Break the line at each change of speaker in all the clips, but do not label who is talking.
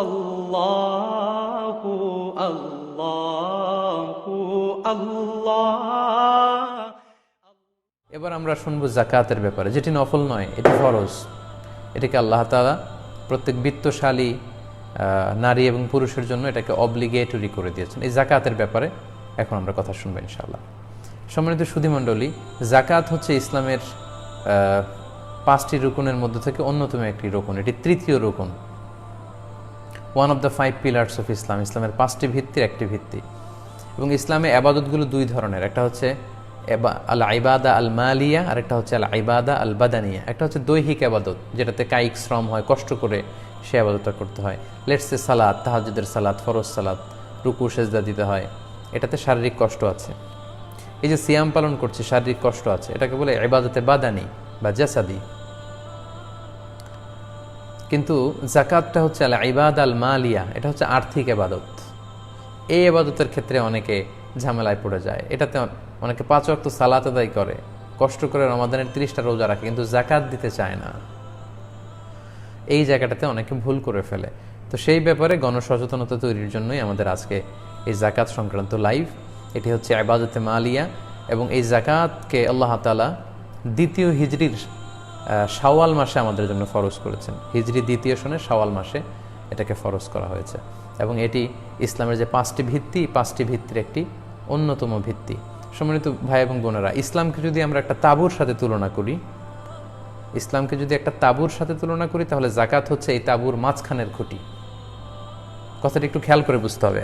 আল্লাহু আল্লাহু আল্লাহ।
এবার আমরা শুনবো যাকাতের ব্যাপারে, যেটি নফল নয়, এটি ফরজ। এটাকে আল্লাহ তাআলা প্রত্যেক বিত্তশালী নারী এবং পুরুষের জন্য এটাকে অব্লিগেটরি করে দিয়েছেন। এই যাকাতের ব্যাপারে এখন আমরা কথা শুনবো ইনশাআল্লাহ। সম্মানিত সুধীমণ্ডলী, যাকাত হচ্ছে ইসলামের 5টি রুকুনের মধ্যে থেকে অন্যতম একটি রুকুন। এটি তৃতীয় রুকুন, one of the 5 pillars of Islam. ইসলামের 5টি ভিত্তির একটি ভিত্তি। এবং ইসলামে আবাদতগুলো 2 ধরনের, একটা হচ্ছে আল ইবাদা আল মালিয়া, আর একটা হচ্ছে আল ইবাদা আল বাদানিয়া। একটা হচ্ছে দৈহিক আবাদত, যেটাতে কায়িক শ্রম হয়, কষ্ট করে সে আবাদতটা করতে হয়। লেটসে সালাত, তাহাজ্জুদের সালাত, ফরজ সালাত, রুকু সেজদা দিতে হয়, এটাতে শারীরিক কষ্ট আছে। এই যে সিয়াম পালন করছে, শারীরিক কষ্ট আছে, এটাকে বলে ইবাদতে বাদানি বা জাসাদি। কিন্তু যাকাতটা হচ্ছে আল ইবাদা আল মালিয়া, এটা হচ্ছে আর্থিক ইবাদত। এই ইবাদতের ক্ষেত্রে অনেকে ঝামেলায় পড়ে যায়। এটাতে অনেকে 5 ওয়াক্ত সালাত আদায় করে, কষ্ট করে রমাদানের 30টা রোজা রাখে, কিন্তু যাকাত দিতে চায় না। এই জায়গাটাতে অনেকে ভুল করে ফেলে। তো সেই ব্যাপারে গণসচেতনতা তৈরির জন্যই আমাদের আজকে এই যাকাত সংক্রান্ত লাইভ। এটি হচ্ছে ইবাদতে মালিয়া, এবং এই যাকাতকে আল্লাহ তাআলা দ্বিতীয় হিজরির শাওয়াল মাসে আমাদের জন্য ফরজ করেছেন। হিজরি দ্বিতীয় সনে শাওয়াল মাসে এটাকে ফরজ করা হয়েছে। এবং এটি ইসলামের যে 5টি ভিত্তি, 5টি ভিত্তির একটি অন্যতম ভিত্তি। সম্মানিত ভাই এবং বোনেরা, ইসলামকে যদি আমরা একটা তাঁবুর সাথে তুলনা করি, তাহলে যাকাত হচ্ছে এই তাঁবুর মাঝখানের খুঁটি। কথাটা একটু খেয়াল করে বুঝতে হবে।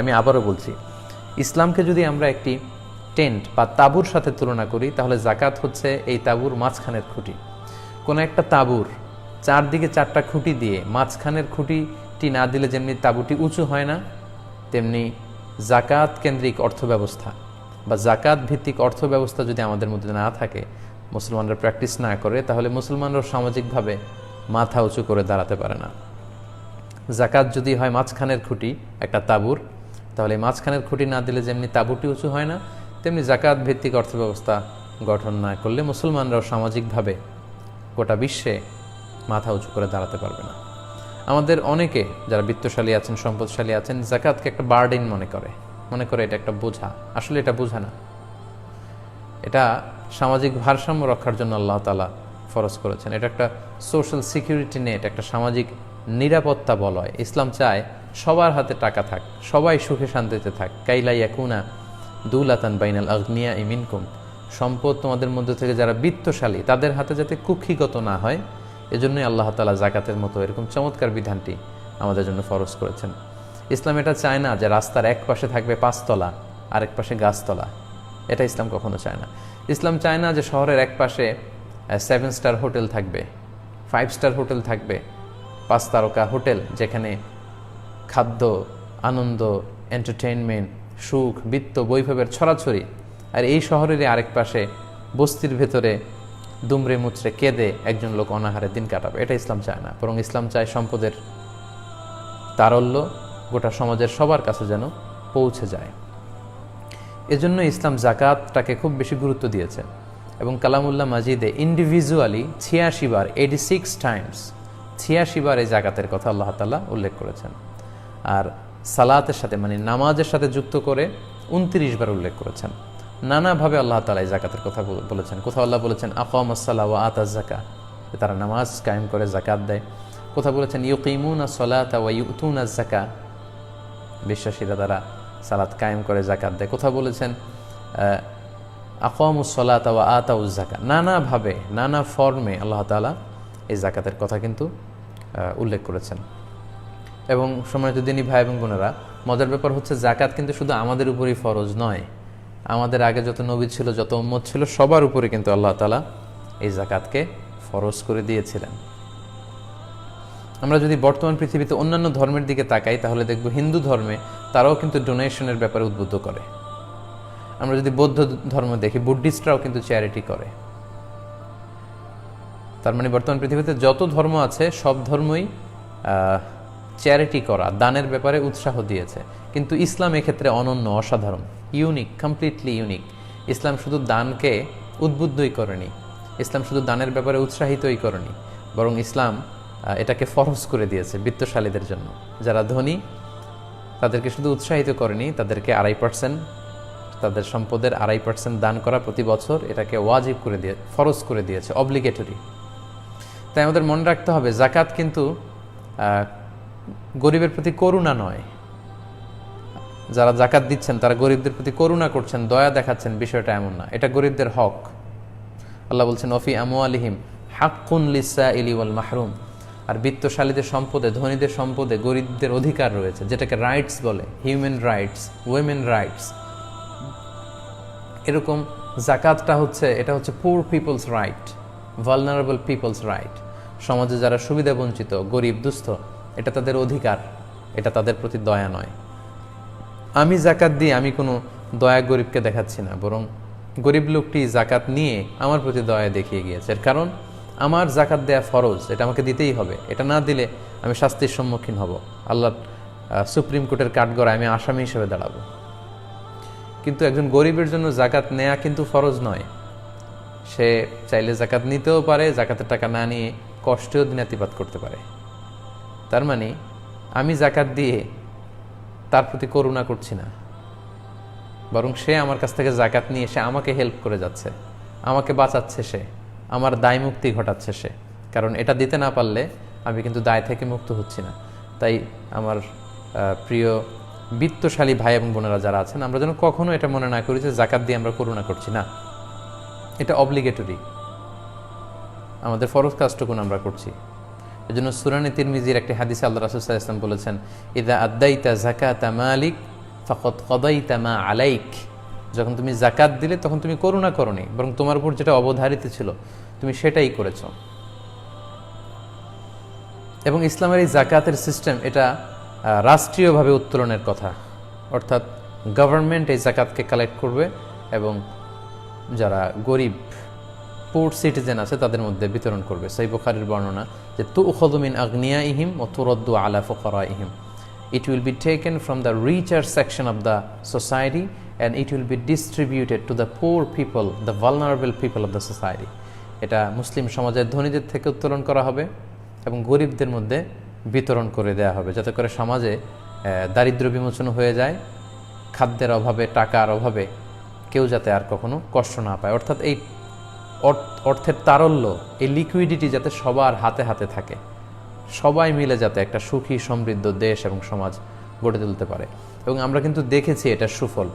আমি আবারও বলছি, ইসলামকে যদি আমরা একটি টেন্ট বা তাঁবুর সাথে তুলনা করি, তাহলে যাকাত হচ্ছে এই তাঁবুর মাঝখানের খুঁটি। কোনো একটা তাঁবুর চারদিকে 4টা খুঁটি দিয়ে মাঝখানের খুঁটিটি না দিলে যেমনি তাঁবুটি উঁচু হয় না, তেমনি যাকাত কেন্দ্রিক অর্থব্যবস্থা বা যাকাত ভিত্তিক অর্থব্যবস্থা যদি আমাদের মধ্যে না থাকে, মুসলমানরা প্র্যাকটিস না করে, তাহলে মুসলমানরাও সামাজিকভাবে মাথা উঁচু করে দাঁড়াতে পারে না। যাকাত যদি হয় মাঝখানের খুঁটি একটা তাঁবুর, তাহলে মাঝখানের খুঁটি না দিলে যেমনি তাঁবুটি উঁচু হয় না, তেমনি যাকাত ভিত্তিক অর্থব্যবস্থা গঠন না করলে মুসলমানরাও সামাজিকভাবে গোটা বিশ্বে মাথা উঁচু করে দাঁড়াতে পারবে না। আমাদের অনেকে যারা বিত্তশালী আছেন, সম্পদশালী আছেন, যাকাতকে একটা বার্ডেন মনে করে এটা একটা বোঝা। আসলে এটা বোঝা না, এটা সামাজিক ভারসাম্য রক্ষার জন্য আল্লাহ তাআলা ফরজ করেছেন। এটা একটা সোশ্যাল সিকিউরিটি নেট, একটা সামাজিক নিরাপত্তা বলয়। ইসলাম চায় সবার হাতে টাকা থাক, সবাই সুখে শান্তিতে থাক। কাইলা ইয়াকুনা দুলাতান বাইনাল আগনিয়া মিনকুম, সম্পদ তোমাদের মধ্যে থেকে যারা বিত্তশালী তাদের হাতে যাতে কুক্ষিগত না হয়, এজন্যই আল্লাহ তাআলা যাকাতের মতো এরকম চমৎকার বিধানটি আমাদের জন্য ফরজ করেছেন। ইসলাম এটা চায় না যে রাস্তার এক পাশে থাকবে 5 তলা, আরেক পাশে গাছতলা। এটা ইসলাম কখনো চায় না। ইসলাম চায় না যে শহরের এক পাশে 7 স্টার হোটেল থাকবে, 5 স্টার হোটেল থাকবে, 5 তারকা হোটেল, যেখানে খাদ্য, আনন্দ, এন্টারটেইনমেন্ট, সুখ, বিত্ত, বৈভবের ছড়াছড়ি, আর এই শহরেরই আরেক পাশে বস্তির ভেতরে দুমড়ে মুচড়ে কেঁদে একজন লোক অনাহারে দিন কাটাবে। এটা ইসলাম চায় না। বরং ইসলাম চায় সম্পদের তারল্য গোটা সমাজের সবার কাছে যেন পৌঁছে যায়। এজন্য ইসলাম যাকাতটাকে খুব বেশি গুরুত্ব দিয়েছে। এবং কালামুল্লাহ মাজিদে ইন্ডিভিজুয়ালি 86 বার, 86 টাইমস, 86 বার এই যাকাতের কথা আল্লাহ তাআলা উল্লেখ করেছেন। আর সালাতের সাথে মানে নামাজের সাথে যুক্ত করে 29 বার উল্লেখ করেছেন। নানাভাবে আল্লাহ তাআলা এই যাকাতের কথা বলেছেন। কোথাও আল্লাহ বলেছেন আকামাস সালাহ ওয়া আতাজ যাকাত, তারা নামাজ কায়েম করে যাকাত দেয়। কোথাও বলেছেন ইউকিমুনাস সালাতা ওয়া ইউতুনাজ যাকাত, বিশ্বাসীরা তারা সালাত কায়েম করে যাকাত দেয়। কোথাও বলেছেন আকামুস সালাতা ওয়া আতাউজ যাকাত। নানাভাবে, নানা ফর্মে আল্লাহ তাআলা এই যাকাতের কথা কিন্তু উল্লেখ করেছেন। এবং সম্মানিত দিনী ভাই এবং বোনেরা, মজার ব্যাপার হচ্ছে যাকাত কিন্তু শুধু আমাদের উপরই ফরজ নয়, আমাদের আগে যত নবী ছিল, যত উম্মত ছিল, সবার উপরে কিন্তু আল্লাহ তাআলা এই যাকাতকে ফরজ করে দিয়েছিলেন। আমরা যদি বর্তমান পৃথিবীতে অন্যান্য ধর্মের দিকে তাকাই, তাহলে দেখব হিন্দু ধর্মে তারাও কিন্তু ডোনেশনের ব্যাপারে উদ্বুদ্ধ করে। আমরা যদি বৌদ্ধ ধর্ম দেখি, বুদ্ধিস্টরাও কিন্তু চ্যারিটি করে। তার মানে বর্তমান পৃথিবীতে যত ধর্ম আছে সব ধর্মই চ্যারিটি করা, দানের ব্যাপারে উৎসাহ দিয়েছে। কিন্তু ইসলাম এক্ষেত্রে অনন্য, অসাধারণ, ইউনিক, কমপ্লিটলি ইউনিক। ইসলাম শুধু দানকে উদ্বুদ্ধই করেনি, ইসলাম শুধু দানের ব্যাপারে উৎসাহিতই করেনি, বরং ইসলাম এটাকে ফরজ করে দিয়েছে বিত্তশালীদের জন্য। যারা ধনী তাদেরকে শুধু উৎসাহিত করেনি, তাদেরকে 2.5%, তাদের সম্পদের 2.5% দান করা প্রতি বছর, এটাকে ওয়াজিব করে দিয়ে, ফরজ করে দিয়েছে, অব্লিগেটরি। তাই আমাদের মনে রাখতে হবে জাকাত কিন্তু গরিবের প্রতি করুণা নয়। যারা জাকাত দিচ্ছেন তারা গরিবদের প্রতি করুণা করছেন, দয়া দেখাচ্ছেন, বিষয়টা এমন না। এটা গরিবদের হক। আল্লাহ বলছেন ওফি আমওয়ালিহিম হাক্কুন লিসাইলি ওয়াল মাহরুম। আর বিত্তশালীদের সম্পদে, ধনীদের সম্পদে গরিবদের অধিকার রয়েছে, যেটাকে রাইটস বলে, হিউম্যান রাইটস, উইমেন রাইটস। এরকম জাকাতটা হচ্ছে, এটা হচ্ছে poor peoples right, vulnerable peoples right. সমাজে যারা সুবিধা বঞ্চিত, গরিব দুস্থ, এটা তাদের অধিকার, এটা তাদের প্রতি দয়া নয়। আমি জাকাত দিয়ে আমি কোনো দয়া গরিবকে দেখাচ্ছি না, বরং গরিব লোকটি জাকাত নিয়ে আমার প্রতি দয়া দেখিয়ে গিয়েছে। এর কারণ আমার জাকাত দেয়া ফরজ, এটা আমাকে দিতেই হবে। এটা না দিলে আমি শাস্তির সম্মুখীন হব, আল্লাহ সুপ্রিম কোর্টের কাঠগড়ায় আমি আসামি হিসেবে দাঁড়াবো। কিন্তু একজন গরিবের জন্য জাকাত নেয়া কিন্তু ফরজ নয়। সে চাইলে জাকাত নিতেও পারে, জাকাতের টাকা না নিয়ে কষ্টেও দিনাতিপাত করতে পারে। তার মানে আমি জাকাত দিয়ে তার প্রতি করুণা করছি না, বরং সে আমার কাছ থেকে জাকাত নিয়ে সে আমাকে হেল্প করে যাচ্ছে, আমাকে বাঁচাচ্ছে, সে আমার দায় মুক্তি ঘটাচ্ছে সে। কারণ এটা দিতে না পারলে আমি কিন্তু দায় থেকে মুক্ত হচ্ছি না। তাই আমার প্রিয় বিত্তশালী ভাই এবং বোনেরা যারা আছেন, আমরা যেন কখনো এটা মনে না করি যে জাকাত দিয়ে আমরা করুণা করছি। না, এটা অব্লিগেটরি, আমাদের ফরজ কাজটুকুন আমরা করছি। এজন্য সূরা তিরমিজির একটি হাদিসে আল্লাহ রাসূল সাল্লাল্লাহু আলাইহি ওয়াসাল্লাম বলেছেন, ইযা আদাইতা যাকাতা মালিক ফাকাদ কাদাইতা মা আলাইক। যখন তুমি জাকাত দিলে তখন তুমি করুণা করনি, বরং তোমার উপর যেটা অবধারিত ছিল তুমি সেটাই করেছ। এবং ইসলামের এই জাকাতের সিস্টেম, এটা রাষ্ট্রীয়ভাবে উত্তোলনের কথা, অর্থাৎ গভর্নমেন্ট এই জাকাতকে কালেক্ট করবে এবং যারা গরিব পুর সিটিজেন আছে তাদের মধ্যে বিতরণ করবে। সহিহ বুখারীর বর্ণনা যে তুখাযু মিন আগনিয়াইহিম ওয়া তুরাদ্দু আলা ফুকারাইহিম। It will be taken from the richer section of the society and it will be distributed to the poor people, the vulnerable people of the society. এটা মুসলিম সমাজের ধনীদের থেকে উত্তোলন করা হবে এবং গরিবদের মধ্যে বিতরণ করে দেয়া হবে, যাতে করে সমাজে দারিদ্র্য বিমোচন হয়ে যায়, খাদ্যের অভাবে, টাকার অভাবে কেউ যাতে আর কখনো কষ্ট না পায়। অর্থাৎ এই অর্থের তারল্য, এই লিকুইডিটি যাতে সবার হাতে হাতে থাকে, সবাই মিলে যাতে একটা সুখী সমৃদ্ধ দেশ এবং সমাজ গড়ে তুলতে পারে। এবং আমরা কিন্তু দেখেছি এটার সুফল।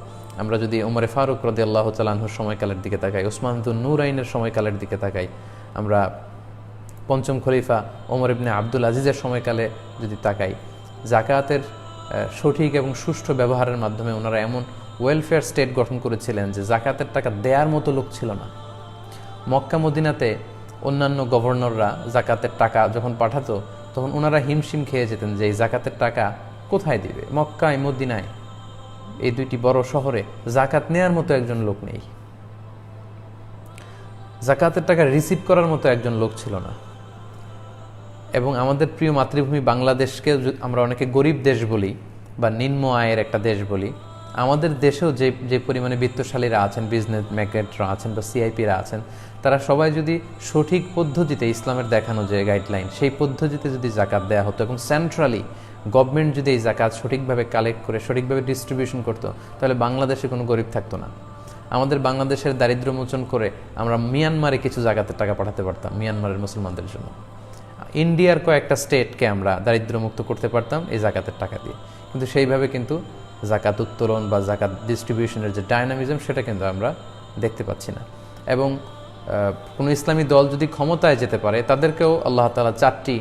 আমরা যদি ওমরে ফারুক রাদিয়াল্লাহু তাআলা আনহুর সময়কালের দিকে তাকাই, ওসমান বিন নূরাইনের সময়কালের দিকে তাকাই, আমরা পঞ্চম খলিফা ওমর ইবনে আব্দুল আজিজের সময়কালে যদি তাকাই, জাকাতের সঠিক এবং সুষ্ঠু ব্যবহারের মাধ্যমে ওনারা এমন ওয়েলফেয়ার স্টেট গঠন করেছিলেন যে জাকাতের টাকা দেওয়ার মতো লোক ছিল না। মক্কা মদিনাতে অন্যান্য গভর্নররা জাকাতের টাকা যখন পাঠাতো তখন ওনারা হিমশিম খেয়ে যেতেন যে এই জাকাতের টাকা কোথায় দিবে। মক্কায় মদিনায় এই দুইটি বড় শহরে জাকাত নেয়ার মতো একজন লোক নেই, জাকাতের টাকা রিসিভ করার মতো একজন লোক ছিল না। এবং আমাদের প্রিয় মাতৃভূমি বাংলাদেশকে আমরা অনেকে গরিব দেশ বলি বা নিম্ন আয়ের একটা দেশ বলি। আমাদের দেশেও যে পরিমাণে বিত্তশালীরা আছেন, বিজনেস ম্যাগনেটরা আছেন বা সিআইপিরা আছেন, তারা সবাই যদি সঠিক পদ্ধতিতে, ইসলামের দেখানো যে গাইডলাইন সেই পদ্ধতিতে যদি জাকাত দেওয়া হতো এবং সেন্ট্রালি গভর্নমেন্ট যদি এই জাকাত সঠিকভাবে কালেক্ট করে সঠিকভাবে ডিস্ট্রিবিউশন করতো, তাহলে বাংলাদেশে কোনো গরিব থাকতো না। আমাদের বাংলাদেশের দারিদ্র্য মোচন করে আমরা মিয়ানমারে কিছু জাকাতের টাকা পাঠাতে পারতাম, মিয়ানমারের মুসলমানদের জন্য। ইন্ডিয়ার কয়েকটা স্টেটকে আমরা দারিদ্র্যমুক্ত করতে পারতাম এই জাকাতের টাকা দিয়ে। কিন্তু সেইভাবে কিন্তু জাকাত উত্তোলন বা জাকাত ডিস্ট্রিবিউশনের যে ডায়নামিজম, সেটা কিন্তু আমরা দেখতে পাচ্ছি না। এবং কোনো ইসলামী দল যদি ক্ষমতায় যেতে পারে, তাদেরকেও আল্লাহ তাআলা 4টি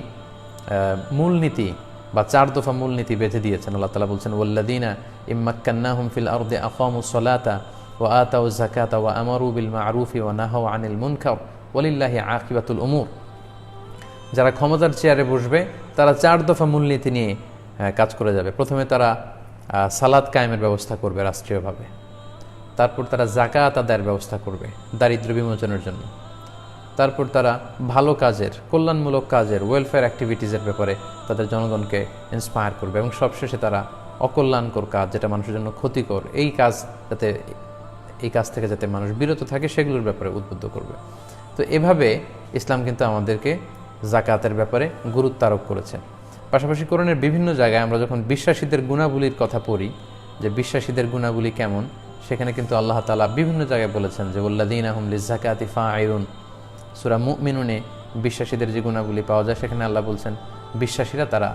মূলনীতি বা 4 দফা মূলনীতি বেঁধে দিয়েছেন। আল্লাহ তাআলা বলছেন, ওয়াল্লাযীনা ইম্মাক্কান্নাহুম ফিল আরদি আকামুস সালাতা ওয়া আতাউয যাকাতা ওয়া আমারু বিল মা'রুফি ওয়া নাহাউ আনিল মুনকার ওয়ালিল্লাহি আকিবাতুল উমুর। যারা ক্ষমতার চেয়ারে বসবে তারা 4 দফা মূলনীতি নিয়ে কাজ করে যাবে। প্রথমে তারা সালাত কায়েমের ব্যবস্থা করবে রাষ্ট্রীয়ভাবে, তারপর তারা জাকাত আদায়ের ব্যবস্থা করবে দারিদ্র্য বিমোচনের জন্য, তারপর তারা ভালো কাজের, কল্যাণমূলক কাজের, ওয়েলফেয়ার অ্যাক্টিভিটিসের ব্যাপারে তাদের জনগণকে ইন্সপায়ার করবে, এবং সবশেষে তারা অকল্যাণকর কাজ, যেটা মানুষের জন্য ক্ষতিকর, এই কাজ থেকে যাতে মানুষ বিরত থাকে সেগুলোর ব্যাপারে উদ্বুদ্ধ করবে। তো এভাবে ইসলাম কিন্তু আমাদেরকে জাকাতের ব্যাপারে গুরুত্ব আরোপ করেছেন। পাশাপাশি কোরআনের বিভিন্ন জায়গায় আমরা যখন বিশ্বাসীদের গুণাবলীর কথা পড়ি, যে বিশ্বাসীদের গুণাবলী কেমন, সেখানে কিন্তু আল্লাহ তাআলা বিভিন্ন জায়গায় বলেছেন যে ওয়াল্লাযীনা হুম লিয-যাকাতি ফাঈলুন। সূরা মুমিনুনে বিশ্বাসীদের যে গুণাবলী পাওয়া যায়, সেখানে আল্লাহ বলছেন বিশ্বাসীরা তারা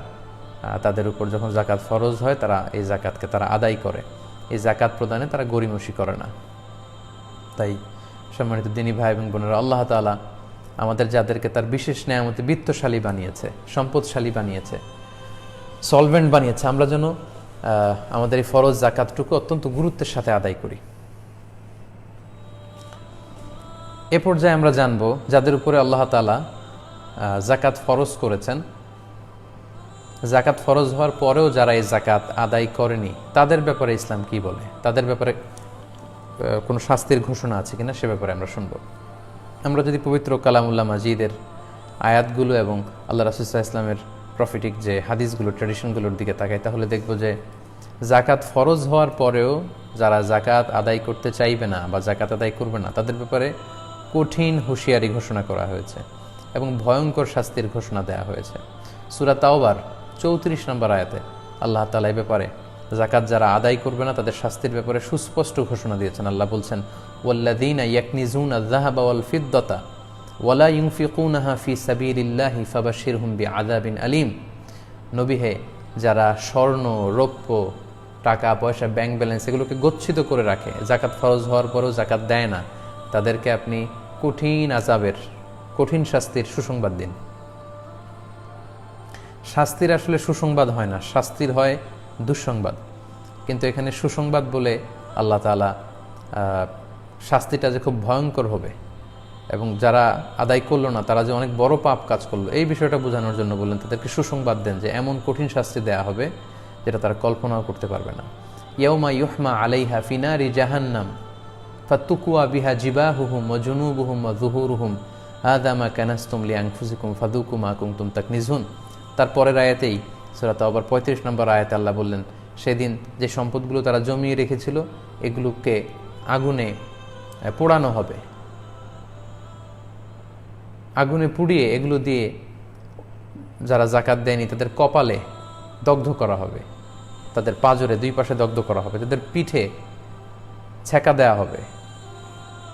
তাদের উপর যখন জাকাত ফরজ হয় তারা এই জাকাতকে তারা আদায় করে, এই জাকাত প্রদানে তারা গরিমসি করে না। তাই সম্মানিত দিনী ভাই এবং বোনেরা, আল্লাহ তাআলা আমাদের যাদেরকে তার বিশেষ নেয়ামতে বিত্তশালী বানিয়েছে, সম্পদশালী বানিয়েছে, সলভেন্ট বানিয়েছে, আমরা যেন আমাদের এই ফরজ জাকাতটুকু অত্যন্ত গুরুত্বের সাথে আদায় করি। এ পর্যায়ে আমরা জানব যাদের উপরে আল্লাহ তাআলা জাকাত ফরজ করেছেন, জাকাত ফরজ হওয়ার পরেও যারা এই জাকাত আদায় করেনি তাদের ব্যাপারে ইসলাম কি বলে, তাদের ব্যাপারে কোনো শাস্তির ঘোষণা আছে কিনা সে ব্যাপারে আমরা শুনব। আমরা যদি পবিত্র কালামুল্লাহ মাজিদের আয়াতগুলো এবং আল্লাহ রাসূল সাল্লাল্লাহু আলাইহি ওয়াসাল্লামের প্রফিটিক যে হাদিসগুলো, ট্র্যাডিশনগুলোর দিকে তাকাই, তাহলে দেখব যে জাকাত ফরজ হওয়ার পরেও যারা জাকাত আদায় করতে চাইবে না বা জাকাত আদায় করবে না তাদের ব্যাপারে কঠিন হুঁশিয়ারি ঘোষণা করা হয়েছে এবং ভয়ঙ্কর শাস্তির ঘোষণা দেওয়া হয়েছে। সূরা তাওবার 34 নম্বর আয়াতে আল্লাহ তাআলা এই ব্যাপারে জাকাত যারা আদায় করবে না তাদের শাস্তির ব্যাপারে সুস্পষ্ট ঘোষণা দিয়েছেন। আল্লাহ বলছেন ওয়াল্লাযীনা ইয়াকনিজুনা আয-যাহাবা ওয়াল ফিদ্দাতা ওয়ালা ইউনফিকুনাহা ফি সাবিলিল্লাহি ফাবাশশিরহুম বিআযাবিন আলীম। নবী হে, যারা স্বর্ণ, রৌপ্য, টাকা পয়সা, ব্যাংক ব্যালেন্স এগুলোকে গচ্ছিত করে রাখে, জাকাত ফরজ হওয়ার পরেও জাকাত দেয় না, তাদেরকে আপনি কঠিন আযাবের, কঠিন শাস্তির সুসংবাদ দিন। শাস্তির আসলে সুসংবাদ হয় না, শাস্তির হয় দুঃসংবাদ। কিন্তু এখানে সুসংবাদ বলে আল্লাহ তাআলা শাস্তিটা যে খুব ভয়ঙ্কর হবে এবং যারা আদায় করলো না তারা যে অনেক বড় পাপ কাজ করলো, এই বিষয়টা বোঝানোর জন্য বললেন তাদেরকে সুসংবাদ দেন যে এমন কঠিন শাস্তি দেয়া হবে যেটা তারা কল্পনাও করতে পারবে না। ইয়াউমা ইউহমা আলাইহা ফি নারি জাহান্নাম ফাতুকুয়া বিহা জিবাহুহুম ওয়া জুনুবুহুম ওয়া যুহুরুহুম হাযা মা কানাসতুম লিআনফুসিকুম ফাযুকু মা কুনতুম তাকনিজুন। তারপরের আয়াতেই সূরা তাওবার 35 নম্বর আয়াতে আল্লাহ বললেন সেদিন যে সম্পদগুলো তারা জমিয়ে রেখেছিল এগুলোকে আগুনে পোড়ানো হবে, আগুনে পুড়িয়ে এগুলো দিয়ে যারা জাকাত দেয়নি তাদের কপালে দগ্ধ করা হবে, তাদের পাজরে দুই পাশে দগ্ধ করা হবে, তাদের পিঠে ছেঁকা দেওয়া হবে।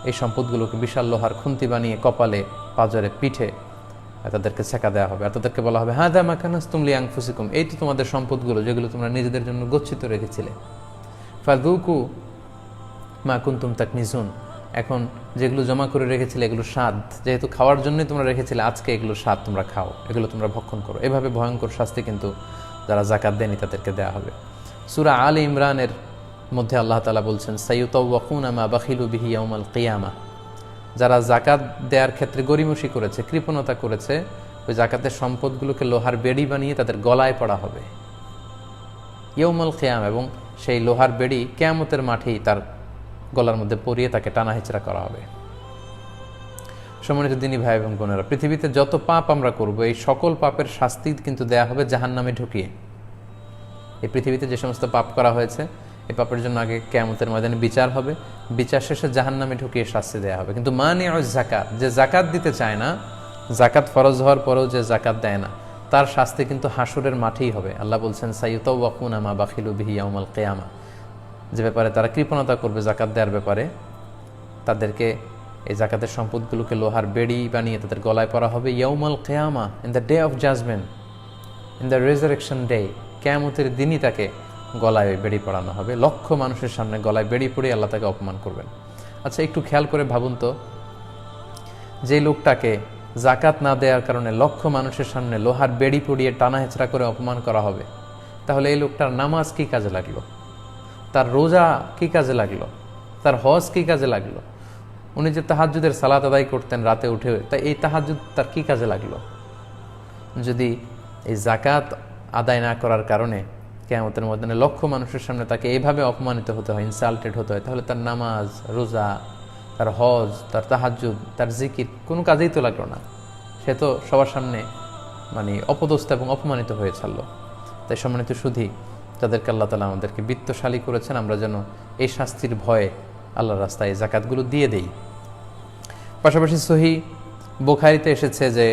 এই সম্পদগুলোকে বিশাল লোহার খুন্তি বানিয়ে কপালে, পাজরে, পিঠে তাদেরকে ছেঁকা দেওয়া হবে। আর তাদেরকে বলা হবে হাযা মা কানাসতুম লিআনফুসিকুম, এই তো তোমাদের সম্পদগুলো যেগুলো তোমরা নিজেদের জন্য গচ্ছিত রেখেছিলে। ফাযুকু মা কুনতুম তাকনিজুন, এখন যেগুলো জমা করে রেখেছিলে এগুলো স্বাদ, যেহেতু খাওয়ার জন্যই তোমরা রেখেছিলে, আজকে এগুলো স্বাদ তোমরা খাও, এগুলো তোমরা ভক্ষণ করো। এভাবে ভয়ঙ্কর শাস্তি কিন্তু যারা জাকাত দেয়নি তাদেরকে দেওয়া হবে। সূরা আলে ইমরানের মধ্যে আল্লাহ তাআলা বলছেন সাইয়ুতাওয়াকুনা মা বাখিলু বিহি ইয়াউমাল কিয়ামা, যারা জাকাত দেওয়ার ক্ষেত্রে গরিমসি করেছে, কৃপণতা করেছে, ওই জাকাতের সম্পদগুলোকে লোহার বেড়ি বানিয়ে তাদের গলায় পড়া হবে ইয়াউমাল কিয়ামা, এবং সেই লোহার বেড়ি কিয়ামতের মাঠেই তার গলার মধ্যে পরিয়ে তাকে টানা হেঁচড়া করা হবে। সম্মানিত দিনী ভাই এবং বোনেরা, পৃথিবীতে যত পাপ আমরা করব এই সকল পাপের শাস্তি কিন্তু দেয়া হবে জাহান্নামে ঢুকিয়ে। এই পৃথিবীতে যে সমস্ত পাপ করা হয়েছে এই পাপের জন্য আগে কিয়ামতের ময়দানে বিচার হবে, বিচার শেষে জাহান্নামে ঢুকিয়ে শাস্তি দেয়া হবে। কিন্তু মানিউজ যাকাত, যে জাকাত দিতে চায় না, জাকাত ফরজ হওয়ার পরেও যে জাকাত দেয় না, তার শাস্তি কিন্তু হাসরের মাঠেই হবে। আল্লাহ বলছেন সাইয়ুতাওয়াকুনা মা বাখিলু বিহি ইয়াউমাল কিয়ামা, যে ব্যাপারে তারা কৃপণতা করবে জাকাত দেওয়ার ব্যাপারে, তাদেরকে এই জাকাতের সম্পদগুলোকে লোহার বেড়ি বানিয়ে তাদের গলায় পরা হবে ইয়াউমাল কিয়ামা, in the day of judgement, in the resurrection day. কিয়ামতের দিনই তাকে গলায় বেড়ি পরানো হবে, লক্ষ মানুষের সামনে গলায় বেড়ি পড়ে আল্লাহ তাকে অপমান করবেন। আচ্ছা, একটু খেয়াল করে ভাবুন তো, যে লোকটাকে জাকাত না দেওয়ার কারণে লক্ষ মানুষের সামনে লোহার বেড়ি পড়িয়ে টানা হেঁচড়া করে অপমান করা হবে, তাহলে এই লোকটার নামাজ কি কাজে লাগলো, তার রোজা কি কাজে লাগলো, তার হজ কি কাজে লাগলো? উনি যে তাহাজ্জুদের সালাত আদায় করতেন রাতে উঠে, তাই এই তাহাজ্জুদ তার কি কাজে লাগলো? যদি এই জাকাত আদায় না করার কারণে কিয়ামতের ময়দানে লক্ষ মানুষের সামনে তাকে এইভাবে অপমানিত হতে হয়, ইনসাল্টেড হতে হয়, তাহলে তার নামাজ, রোজা, তার হজ, তার তাহাজ্জুদ, তার জিকির কোনো কাজেই তো লাগলো না। সে তো সবার সামনে অপদস্থ এবং অপমানিত হয়ে ছাড়লো। তাই সম্মানিত শুধু যাদেরকে আল্লাহ তাআলা আমাদেরকে বিত্তশালী করেছেন, আমরা যেন এই শাস্তির ভয়ে আল্লাহর রাস্তায় এই জাকাতগুলো দিয়ে দেই। পাশাপাশি সহিহ বুখারীতে এসেছে যে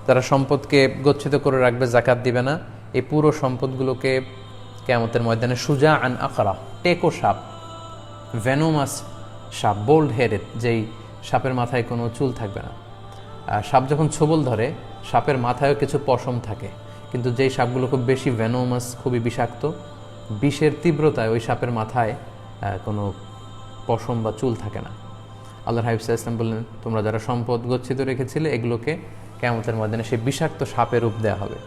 যারা সম্পদকে গচ্ছিত করে রাখবে, জাকাত দিবে না, এই পুরো সম্পদগুলোকে কিয়ামতের ময়দানে সুজা আন আখরা, টেকো সাপ, ভেনোমাস সাপ, বোল্ড হেডেড, যেই সাপের মাথায় কোনো চুল থাকবে না। সাপ যখন ছোবল ধরে, সাপের মাথায়ও কিছু পশম থাকে, কিন্তু যেই সাপগুলো খুব বেশি ভেনোমাস, খুবই বিষাক্ত, বিষের তীব্রতায় ওই সাপের মাথায় কোনো পশম বা চুল থাকে না। আল্লাহর হাবিব সাল্লাল্লাহু আলাইহি ওয়াসাল্লাম বললেন, তোমরা যারা সম্পদ গচ্ছিত রেখেছিলে এগুলোকে কিয়ামতের ময়দানে সেই বিষাক্ত সাপের রূপ দেওয়া হবে।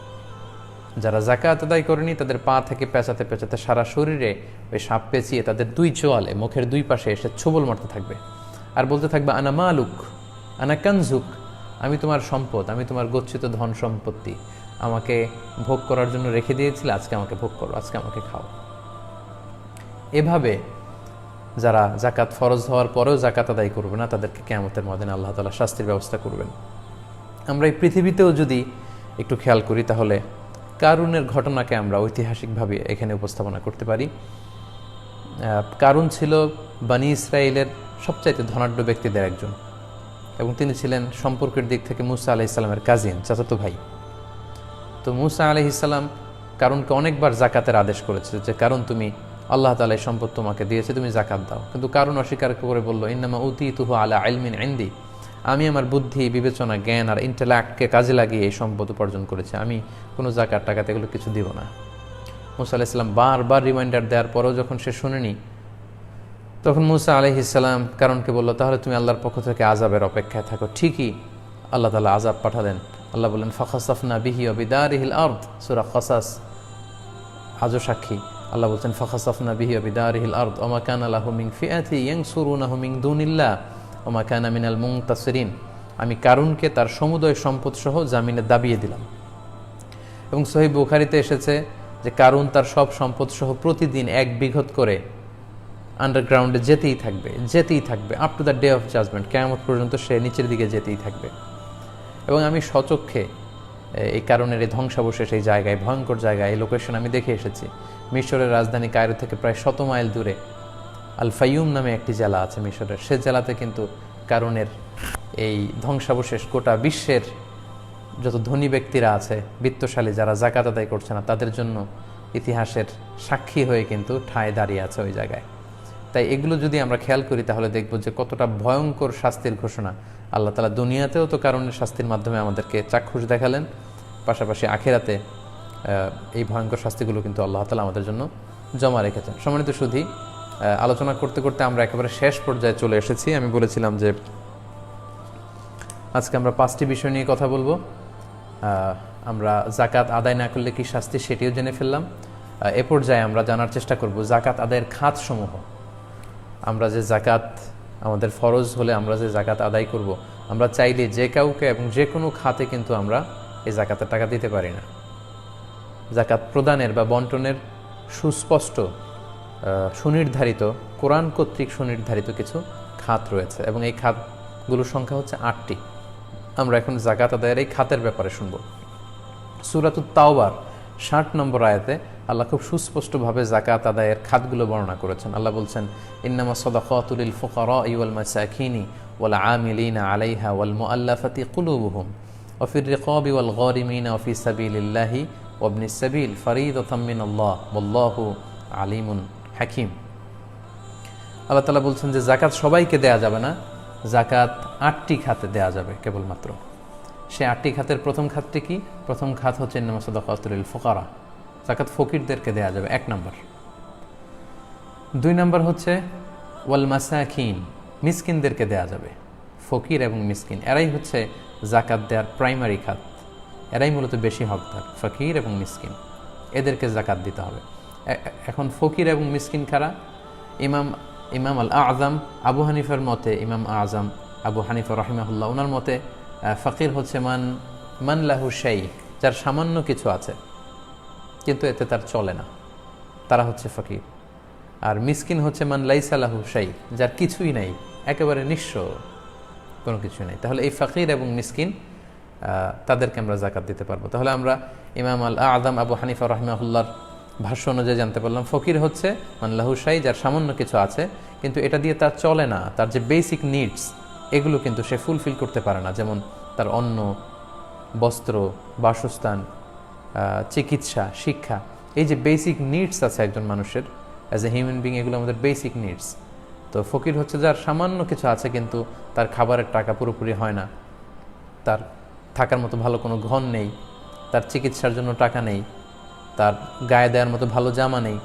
যারা যাকাত আদায় করেনি তাদের পা থেকে পেঁচাতে পেঁচাতে সারা শরীরে ওই সাপ পেঁচিয়ে তাদের দুই চোয়ালে, মুখের দুই পাশে এসে ছোবল মারতে থাকবে আর বলতে থাকবে, আনা মালুক, আনা কানজুক, আমি তোমার সম্পদ, আমি তোমার গচ্ছিত ধন সম্পত্তি, আমাকে ভোগ করার জন্য রেখে দিয়েছিলে, আজকে আমাকে ভোগ করো, আজকে আমাকে খাও। এভাবে যারা জাকাত ফরজ হওয়ার পরেও জাকাত আদায় করবে না, তাদেরকে কিয়ামতের ময়দানে আল্লাহ তাআলা শাস্তির ব্যবস্থা করবেন। আমরা এই পৃথিবীতেও যদি একটু খেয়াল করি তাহলে কারুনের ঘটনাকে আমরা ঐতিহাসিকভাবে এখানে উপস্থাপনা করতে পারি। কারুন ছিল বনী ইসরায়েলের সবচাইতে ধনাঢ্য ব্যক্তিদের একজন, এবং তিনি ছিলেন সম্পর্কের দিক থেকে মুসা আলাইহিস সালামের কাজিন, চাচাতো ভাই। তো মুসা আলাইহিস সালাম কারুনকে অনেকবার জাকাতের আদেশ করেছে যে, কারণ তুমি, আল্লাহ তাআলা এই সম্পদ তোমাকে দিয়েছে, তুমি জাকাত দাও। কিন্তু কারুন অস্বীকার করে বলল, ইন্নামা উতীতুহু আলা ইলমিন ইনদি, আমি আমার বুদ্ধি, বিবেচনা, জ্ঞান আর ইন্টেলেক্টকে কাজে লাগিয়ে এই সম্পদ উপার্জন করেছি, আমি কোনো জাকাত টাকাতে এগুলো কিছু দিব না। মুসা আলাইহিস সালাম বারবার রিমাইন্ডার দেওয়ার পরেও যখন সে শুনেনি, তখন মুসা আলাইহিস সালাম কারণকে বলল, তাহলে তুমি আল্লাহর পক্ষ থেকে আযাবের অপেক্ষায় থাকো। ঠিকই আল্লাহ তাআলা আযাব পাঠালেন। আল্লাহ বললেন, ফাখাসাফনা বিহি ওয়া বিদারিহিল আরদ, সূরা কাসাস আজও সাক্ষী। আল্লাহ বলছেন, ফাখাসাফনা বিহি ওয়া বিদারিহিল আরদ ওয়া মা কানা লাহু মিন ফিআতি ইয়ানসুরুনাহু মিন দুনিল্লাহ ওয়া মা কানা মিনাল মুনতাসিরিন, আমি কারুনকে তার সমুদয় সম্পদ সহ জামিনে দাবিয়ে দিলাম। এবং সহিহ বুখারীতে এসেছে যে কারুন তার সব সম্পদ সহ প্রতিদিন 1 বিঘত করে আন্ডারগ্রাউন্ডে যেতেই থাকবে up to the day of judgment, কিয়ামত পর্যন্ত সে নিচের দিকে যেতেই থাকবে। এবং আমি স্বচক্ষে এই কারণের এই ধ্বংসাবশেষ, এই জায়গায়, ভয়ঙ্কর জায়গায়, এই লোকেশন আমি দেখে এসেছি। মিশরের রাজধানী কায়রো থেকে প্রায় 100 মাইল দূরে আল ফাইয়ুম নামে একটি জেলা আছে মিশরের, সে জেলাতে কিন্তু কারণের এই ধ্বংসাবশেষ গোটা বিশ্বের যত ধনী ব্যক্তিরা আছে, বিত্তশালী যারা জাকাত আদায় করছে না, তাদের জন্য ইতিহাসের সাক্ষী হয়ে কিন্তু ঠায় দাঁড়িয়ে আছে ওই জায়গায়। তাই এগুলো যদি আমরা খেয়াল করি তাহলে দেখব যে কতটা ভয়ঙ্কর শাস্তির ঘোষণা আল্লাহ তাআলা দুনিয়াতেও তো কারণের শাস্তির মাধ্যমে আমাদেরকে চাক্ষুষ দেখালেন, পাশাপাশি আখিরাতে এই ভয়ঙ্কর শাস্তিগুলো কিন্তু আল্লাহ তাআলা আমাদের জন্য জমা রেখেছেন। সম্মানিত সুধী, আলোচনা করতে করতে আমরা একেবারে শেষ পর্যায়ে চলে এসেছি। আমি বলেছিলাম যে আজকে আমরা 5টি বিষয় নিয়ে কথা বলবো। আমরা জাকাত আদায় না করলে কি শাস্তি, সেটিও জেনে ফেললাম। এ পর্যায়ে আমরা জানার চেষ্টা করব জাকাত আদায়ের খাতসমূহ। আমরা যে জাকাত, আমাদের ফরজ হলে আমরা যে জাকাত আদায় করব, আমরা চাইলে যে কাউকে এবং যে কোনো খাতে কিন্তু আমরা এই জাকাতের টাকা দিতে পারি না। জাকাত প্রদানের বা বন্টনের সুস্পষ্ট, সুনির্ধারিত, কোরআন কর্তৃক সুনির্ধারিত কিছু খাত রয়েছে, এবং এই খাতগুলোর সংখ্যা হচ্ছে 8টি। আমরা এখন জাকাত আদায়ের এই খাতের ব্যাপারে শুনব। সূরাতুত তাওবার 60 নম্বর আয়াতে আল্লাহ খুব সুস্পষ্টভাবে জাকাত আদায়ের খাতগুলো বর্ণনা করেছেন। আল্লাহ বলছেন, ইন্নামা সাদাকাতু লিল ফুকারাই ওয়াল মাসাকিনি ওয়াল আমিলিনা আলাইহা ওয়াল মুআল্লাফাতি কুলুবুহুম ওয়া ফির রিকাবি ওয়াল গারিমিনা ওয়া ফি সাবিলিল্লাহি ওয়া ইবনিস সাবিল ফরিদাতাম মিনাল্লাহ ওয়াল্লাহু আলিমুন হাকিম। আল্লাহ তাআলা বলছেন যে জাকাত সবাইকে দেয়া যাবে না, জাকাত 8টি খাতে দেয়া যাবে কেবলমাত্র। সে 8টি খাতের প্রথম খাতটি কি? প্রথম খাত হচ্ছে ইন্নামা সাদাকাতু লিল ফুকারা, জাকাত ফকিরদেরকে দেয়া যাবে 1 নম্বর। 2 নম্বর হচ্ছে ওয়াল মাসাকিন, মিসকিনদেরকে দেয়া যাবে। ফকির এবং মিসকিন এরাই হচ্ছে জাকাত দেওয়ার প্রাইমারি খাত, এরাই মূলত বেশি হকদার, ফকির এবং মিসকিন, এদেরকে জাকাত দিতে হবে। এখন ফকির এবং মিসকিন কারা? ইমাম আল আযম আবু হানিফার মতে, ইমাম আযম আবু হানিফা রাহিমাহুল্লাহ, ওনার মতে ফকির হচ্ছে মান লাহু শাই, যার সামান্য কিছু আছে কিন্তু এতে তার চলে না, তারা হচ্ছে ফকির। আর মিসকিন হচ্ছে মান লাইসা লাহু শাই, যার কিছুই নাই, একেবারে নিঃস্ব, কোনো কিছুই নাই। তাহলে এই ফকির এবং মিসকিন তাদেরকে আমরা জাকাত দিতে পারবো। তাহলে আমরা ইমাম আল আযম আবু হানিফা রাহিমাহুল্লাহর ভাষ্য অনুযায়ী জানতে পারলাম ফকির হচ্ছে মান লাহু শাই, যার সামান্য কিছু আছে কিন্তু এটা দিয়ে তার চলে না, তার যে বেসিক নিডস এগুলো কিন্তু সে ফুলফিল করতে পারে না, যেমন তার অন্ন, বস্ত্র, বাসস্থান, চিকিৎসা, শিক্ষা, এই যে বেসিক নিডস আছে একজন মানুষের অ্যাজ এ হিউম্যান বিং, এগুলো আমাদের বেসিক নিডস। তো ফকির হচ্ছে যার সামান্য কিছু আছে কিন্তু তার খাবারের টাকা পুরোপুরি হয় না, তার থাকার মতো ভালো কোনো ঘর নেই, তার চিকিৎসার জন্য টাকা নেই, তার গায়ে দেওয়ার মতো ভালো জামা নেই,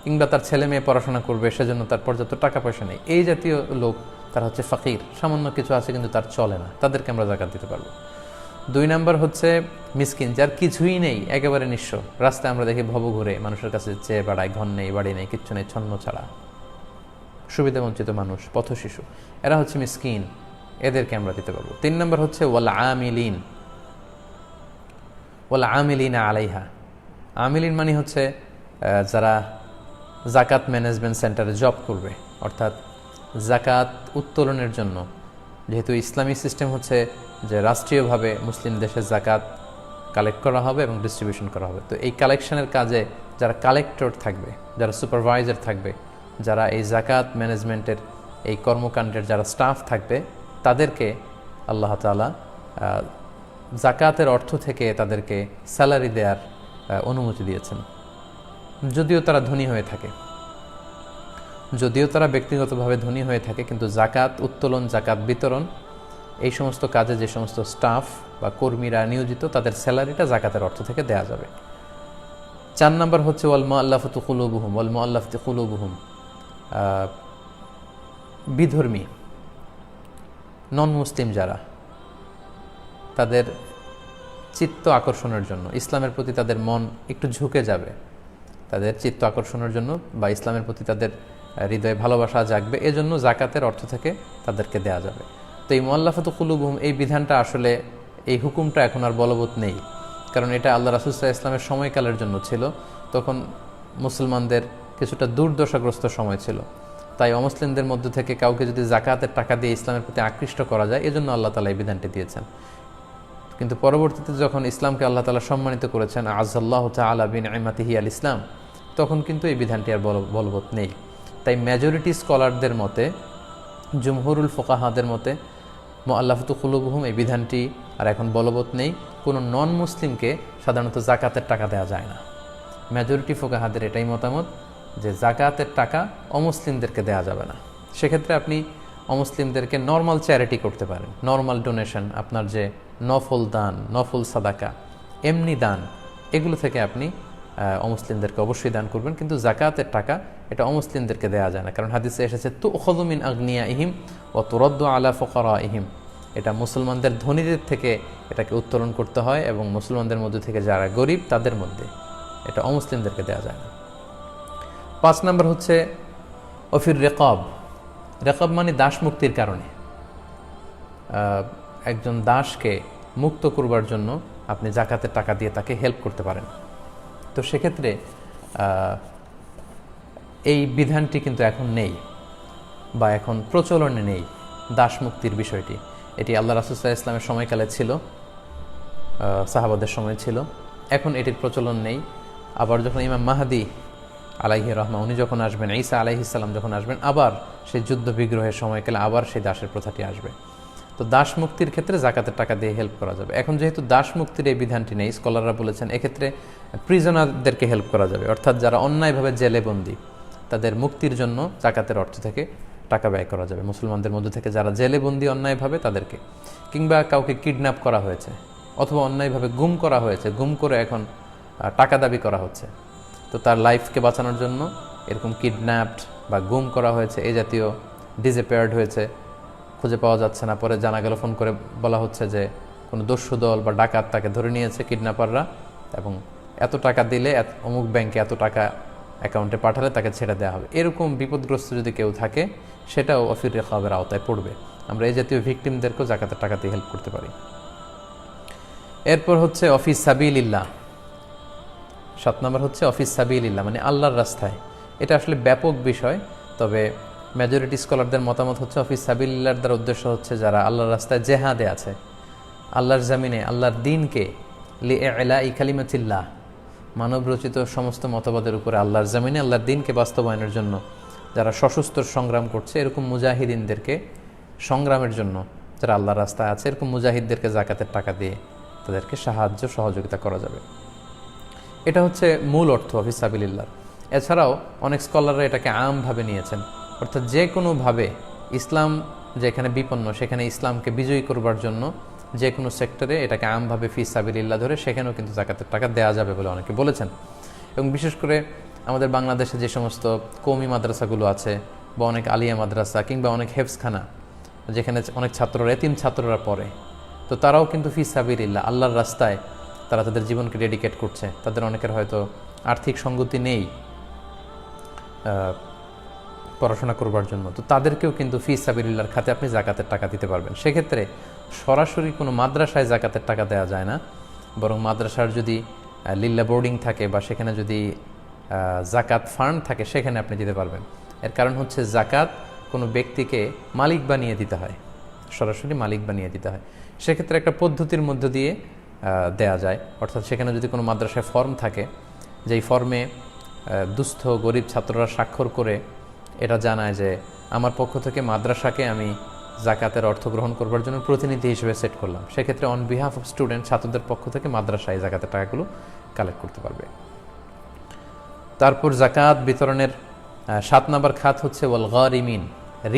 কিংবা তার ছেলে মেয়ে পড়াশোনা করবে সেজন্য তার পর্যাপ্ত টাকা পয়সা নেই, এই জাতীয় লোক তারা হচ্ছে ফকির। সামান্য কিছু আছে কিন্তু তার চলে না, তাদেরকে আমরা জাকাত দিতে পারবো। 2 নম্বর হচ্ছে মিসকিন, যার কিছুই নেই, একেবারে নিঃস্ব। রাস্তায় আমরা দেখি ভব ঘুরে মানুষের কাছে চেয়ে বেড়ায়, ঘর নেই, বাড়ি নেই, কিচ্ছু নেই, ছন্ন ছাড়া, সুবিধাবঞ্চিত মানুষ, পথ শিশু, এরা হচ্ছে মিসকিন, এদেরকে আমরা দিতে পারবো। 3 নম্বর হচ্ছে ওয়াল আমিলিন আলাইহা। আমিলিন মানে হচ্ছে যারা জাকাত ম্যানেজমেন্ট সেন্টারে জব করবে, অর্থাৎ জাকাত উত্তোলনের জন্য, যেহেতু ইসলামী সিস্টেম হচ্ছে যে রাষ্ট্রীয়ভাবে মুসলিম দেশে জাকাত কালেক্ট করা হবে এবং ডিস্ট্রিবিউশন করা হবে, তো এই কালেকশনের কাজে যারা কালেক্টর থাকবে, যারা সুপারভাইজার থাকবে, যারা এই জাকাত ম্যানেজমেন্টের এই কর্মকাণ্ডের যারা স্টাফ থাকবে, তাদেরকে আল্লাহ তাআলা জাকাতের অর্থ থেকে তাদেরকে স্যালারি দেওয়ার অনুমতি দিয়েছেন, যদিও তারা ধনী হয়ে থাকে, যদিও তারা ব্যক্তিগতভাবে ধনী হয়ে থাকে, কিন্তু জাকাত উত্তোলন, জাকাত বিতরণ, এই সমস্ত কাজে যে সমস্ত স্টাফ বা কর্মীরা নিয়োজিত, তাদের স্যালারিটা জাকাতের অর্থ থেকে দেয়া যাবে। 4 নম্বর হচ্ছে ওয়াল মুআল্লাফাতু কুলুবুহুম, বিধর্মী, নন মুসলিম যারা, তাদের চিত্ত আকর্ষণের জন্য, ইসলামের প্রতি তাদের মন একটু ঝুঁকে যাবে, তাদের চিত্ত আকর্ষণের জন্য বা ইসলামের প্রতি তাদের হৃদয়ে ভালোবাসা জাগবে, এজন্য জাকাতের অর্থ থেকে তাদেরকে দেয়া যাবে। তো এই মুআল্লাফাতু কুলুবুহুম, এই বিধানটা আসলে, এই হুকুমটা এখন আর বলবৎ নেই, কারণ এটা আল্লাহ রাসূল সাল্লাল্লাহু আলাইহি ওয়াসাল্লামের সময়কালের জন্য ছিল। তখন মুসলমানদের কিছুটা দুর্দশাগ্রস্ত সময় ছিল, তাই অমুসলিমদের মধ্য থেকে কাউকে যদি জাকাতের টাকা দিয়ে ইসলামের প্রতি আকৃষ্ট করা যায়, এজন্য আল্লাহ তাআলা এই বিধানটি দিয়েছেন। কিন্তু পরবর্তীতে যখন ইসলামকে আল্লাহ তাআলা সম্মানিত করেছেন, আযাল্লাহু তাআলা বিনিআমাতিহি আল ইসলাম, তখন কিন্তু এই বিধানটি আর বলবৎ নেই। তাই মেজরিটি স্কলারদের মতে, জুমহুরুল ফুকাহাদের মতে, মুআল্লাফাতু কুলুবুহুম এই বিধানটি আর এখন বলবৎ নেই। কোনো নন মুসলিমকে সাধারণত জাকাতের টাকা দেওয়া যায় না। মেজরিটি ফুকাহাদের এটাই মতামত যে জাকাতের টাকা অমুসলিমদেরকে দেওয়া যাবে না। সেক্ষেত্রে আপনি অমুসলিমদেরকে নর্মাল চ্যারিটি করতে পারেন, নর্মাল ডোনেশন, আপনার যে নফল দান, নফল সাদাকা, এমনি দান, এগুলো থেকে আপনি অমুসলিমদেরকে অবশ্যই দান করবেন, কিন্তু জাকাতের টাকা এটা অমুসলিমদেরকে দেওয়া যায় না, কারণ হাদিসে এসেছে তুখযু মিন আগনিয়াইহিম ওয়া তুরাদ্দু আলা ফুকারাইহিম, এটা মুসলমানদের ধনীদের থেকে এটাকে উত্তোলন করতে হয় এবং মুসলমানদের মধ্যে থেকে যারা গরিব তাদের মধ্যে, এটা অমুসলিমদেরকে দেওয়া যায় না। 5 নম্বর হচ্ছে অফির রেকাব। রেকাব মানে দাস মুক্তির কারণে, একজন দাসকে মুক্ত করবার জন্য আপনি জাকাতের টাকা দিয়ে তাকে হেল্প করতে পারেন। তো সেক্ষেত্রে এই বিধানটি কিন্তু এখন নেই বা এখন প্রচলনে নেই, দাস মুক্তির বিষয়টি। এটি আল্লাহ রাসূল সাল্লাল্লাহু আলাইহি ওয়াসাল্লামের সময়কালে ছিল, সাহাবাদের সময় ছিল, এখন এটির প্রচলন নেই। আবার যখন ইমাম মাহদী আলাইহি রাহমা উনি যখন আসবেন, ঈসা আলাইহিস সালাম যখন আসবেন, আবার সেই যুদ্ধ বিগ্রহের সময়কালে আবার সেই দাসের প্রথাটি আসবে। তো দাস মুক্তির ক্ষেত্রে জাকাতের টাকা দিয়ে হেল্প করা যাবে। এখন যেহেতু দাস মুক্তির এই বিধানটি নেই, স্কলাররা বলেছেন এক্ষেত্রে প্রিজনারদেরকে হেল্প করা যাবে, অর্থাৎ যারা অন্যায়ভাবে জেলে বন্দী, তাদের মুক্তির জন্য জাকাতের অর্থ থেকে টাকা ব্যয় করা যাবে। মুসলমানদের মধ্যে থেকে যারা জেলে বন্দী অন্যায়ভাবে, তাদেরকে, কিংবা কাউকে কিডন্যাপ করা হয়েছে অথবা অন্যায়ভাবে গুম করা হয়েছে, গুম করে এখন টাকা দাবি করা হচ্ছে, তো তার লাইফকে বাঁচানোর জন্য এরকম কিডন্যাপড বা গুম করা হয়েছে, এই জাতীয় ডিসঅ্যাপিয়ার্ড হয়েছে, খুঁজে পাওয়া যাচ্ছে না, পরে জানা গেল ফোন করে বলা হচ্ছে যে কোনো দস্যু দল বা ডাকাত তাকে ধরে নিয়েছে কিডন্যাপাররা, এবং এত টাকা দিলে অমুক ব্যাংকে এত টাকা অ্যাকাউন্টে পাঠালে তাকে ছেড়ে দেওয়া হবে। এরকম বিপদগ্রস্ত যদি কেউ থাকে, সেটাও অফির রেকাবের আওতায় পড়বে। আমরা এই জাতীয় ভিকটিমদেরকেও জাকাতের টাকা দিয়ে হেল্প করতে পারি। এরপর হচ্ছে অফিস সাবিলিল্লাহ। 7 নম্বর হচ্ছে অফিস সাবিলিল্লাহ, মানে আল্লাহর রাস্তায়। এটা আসলে ব্যাপক বিষয়, তবে মেজরিটি স্কলারদের মতামত হচ্ছে অফিস সাবিলিল্লাহর দ্বারা উদ্দেশ্য হচ্ছে যারা আল্লাহর রাস্তায় জেহাদে আছে, আল্লাহর জামিনে আল্লাহর দ্বীনকে লিইলাই কালিমাতিল্লাহ, মানব রচিত সমস্ত মতবাদের উপরে আল্লাহর জামিনে আল্লাহর দ্বীনকে বাস্তবায়নের জন্য যারা সশস্ত্র সংগ্রাম করছে, এরকম মুজাহিদিনদেরকে, সংগ্রামের জন্য যারা আল্লাহর রাস্তায় আছে, এরকম মুজাহিদদেরকে জাকাতের টাকা দিয়ে তাদেরকে সাহায্য সহযোগিতা করা যাবে। এটা হচ্ছে মূল অর্থ ফি সাবিলিল্লাহ। এছাড়াও অনেক স্কলাররা এটাকে আমভাবে নিয়েছেন, অর্থাৎ যে কোনোভাবে ইসলাম যেখানে বিপন্ন সেখানে ইসলামকে বিজয়ী করবার জন্য যে কোনো সেক্টরে এটাকে আমভাবে ফি সাবিলিল্লাহ ধরে সেখানেও কিন্তু জাকাতের টাকা দেওয়া যাবে বলে অনেকে বলেছেন। এবং বিশেষ করে আমাদের বাংলাদেশে যে সমস্ত কওমি মাদ্রাসাগুলো আছে বা অনেক আলিয়া মাদ্রাসা কিংবা অনেক হেফজখানা যেখানে অনেক ছাত্ররা এতিম ছাত্ররা পড়ে, তো তারাও কিন্তু ফি সাবিলিল্লাহ আল্লাহর রাস্তায় তারা তাদের জীবনকে ডেডিকেট করছে। তাদের অনেকের হয়তো আর্থিক সঙ্গতি নেই পড়াশোনা করবার জন্য, তো তাদেরকেও কিন্তু ফি সাবিলিল্লাহর খাতে আপনি জাকাতের টাকা দিতে পারবেন। সেক্ষেত্রে সরাসরি কোনো মাদ্রাসায় জাকাতের টাকা দেওয়া যায় না, বরং মাদ্রাসার যদি লিল্লা বোর্ডিং থাকে বা সেখানে যদি জাকাত ফান্ড থাকে সেখানে আপনি দিতে পারবেন। এর কারণ হচ্ছে জাকাত কোনো ব্যক্তিকে মালিক বানিয়ে দিতে হয়, সরাসরি মালিক বানিয়ে দিতে হয়। সেক্ষেত্রে একটা পদ্ধতির মধ্য দিয়ে দেয়া যায়, অর্থাৎ সেখানে যদি কোনো মাদ্রাসায় ফর্ম থাকে, যেই ফর্মে দুস্থ গরিব ছাত্ররা স্বাক্ষর করে এটা জানায় যে আমার পক্ষ থেকে মাদ্রাসাকে আমি জাকাতের অর্থ গ্রহণ করবার জন্য প্রতিনিধি হিসেবে সেট করলাম, সেক্ষেত্রে অন বিহাফ অফ স্টুডেন্ট ছাত্রদের পক্ষ থেকে মাদ্রাসায় জাকাতের টাকাগুলো কালেক্ট করতে পারবে। তারপর জাকাত বিতরণের 7 নম্বর খাত হচ্ছে ওয়াল গারিমিন,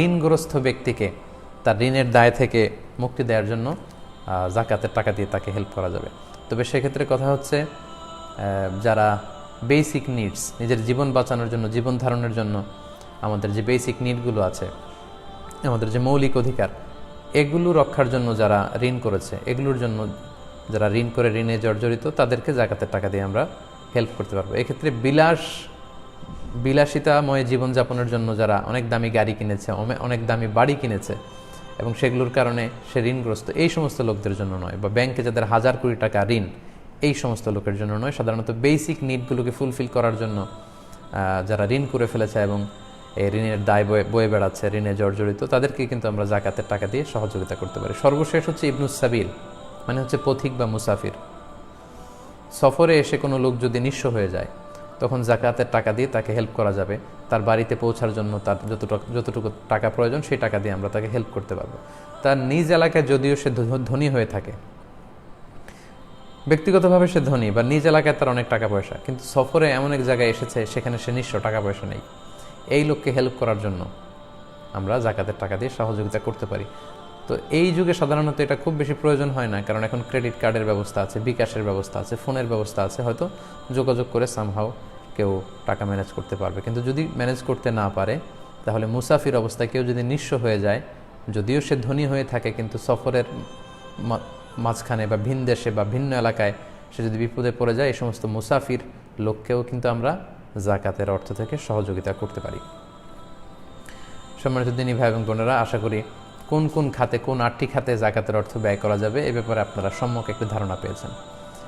ঋণগ্রস্ত ব্যক্তিকে তার ঋণের দায় থেকে মুক্তি দেওয়ার জন্য জাকাতের টাকা দিয়ে তাকে হেল্প করা যাবে। তবে সেক্ষেত্রে কথা হচ্ছে যারা বেসিক নিডস, নিজের জীবন বাঁচানোর জন্য, জীবন ধারণের জন্য আমাদের যে বেসিক নিডগুলো আছে, আমাদের যে মৌলিক অধিকার, এগুলো রক্ষার জন্য যারা ঋণ করেছে, এগুলোর জন্য যারা ঋণ করে ঋণে জর্জরিত তাদেরকে জাকাতের টাকা দিয়ে আমরা হেল্প করতে পারবো। এক্ষেত্রে বিলাসিতাময় জীবনযাপনের জন্য যারা অনেক দামি গাড়ি কিনেছে, অনেক দামি বাড়ি কিনেছে এবং সেগুলোর কারণে সে ঋণগ্রস্ত, এই সমস্ত লোকদের জন্য নয়, বা ব্যাংকে যাদের 1000 কোটি টাকা ঋণ, এই সমস্ত লোকের জন্য নয়। সাধারণত বেসিক নিডগুলোকে ফুলফিল করার জন্য যারা ঋণ করে ফেলেছে এবং এই ঋণের দায় বয়ে বেড়াচ্ছে, ঋণে জর্জরিত, তাদেরকে কিন্তু আমরা জাকাতের টাকা দিয়ে সহযোগিতা করতে পারি। সর্বশেষ হচ্ছে ইবনুস সাবিল, মানে হচ্ছে পথিক বা মুসাফির। সফরে এসে কোনো লোক যদি নিঃস্ব হয়ে যায় তখন জাকাতের টাকা দিয়ে তাকে হেল্প করা যাবে। তার বাড়িতে পৌঁছার জন্য তার যতটুকু টাকা প্রয়োজন সেই টাকা দিয়ে আমরা তাকে হেল্প করতে পারবো। তার নিজ এলাকায় যদিও সে ধনী হয়ে থাকে, ব্যক্তিগতভাবে সে ধনী বা নিজ এলাকায় তার অনেক টাকা পয়সা, কিন্তু সফরে এমন এক জায়গায় এসেছে সেখানে সে নিঃস্ব, টাকা পয়সা নেই, এই লোককে হেল্প করার জন্য আমরা জাকাতের টাকা দিয়ে সহযোগিতা করতে পারি। তো এই যুগে সাধারণত এটা খুব বেশি প্রয়োজন হয় না, কারণ এখন ক্রেডিট কার্ডের ব্যবস্থা আছে, বিকাশের ব্যবস্থা আছে, ফোনের ব্যবস্থা আছে, হয়তো যোগাযোগ করে সামহাও কেউ টাকা ম্যানেজ করতে পারবে। কিন্তু যদি ম্যানেজ করতে না পারে তাহলে মুসাফির অবস্থায় কেউ যদি নিঃস্ব হয়ে যায়, যদিও সে ধনী হয়ে থাকে কিন্তু সফরের মাঝখানে বা ভিন দেশে বা ভিন্ন এলাকায় সে যদি বিপদে পড়ে যায়, এই সমস্ত মুসাফির লোককেও কিন্তু আমরা জাকাতের অর্থ থেকে সহযোগিতা করতে পারি। সম্মানিত দিনী ভাই এবং বোনেরা, আশা করি কোন কোন খাতে, কোন 8টি খাতে জাকাতের অর্থ ব্যয় করা যাবে এ ব্যাপারে আপনারা সম্যক একটি ধারণা পেয়েছেন।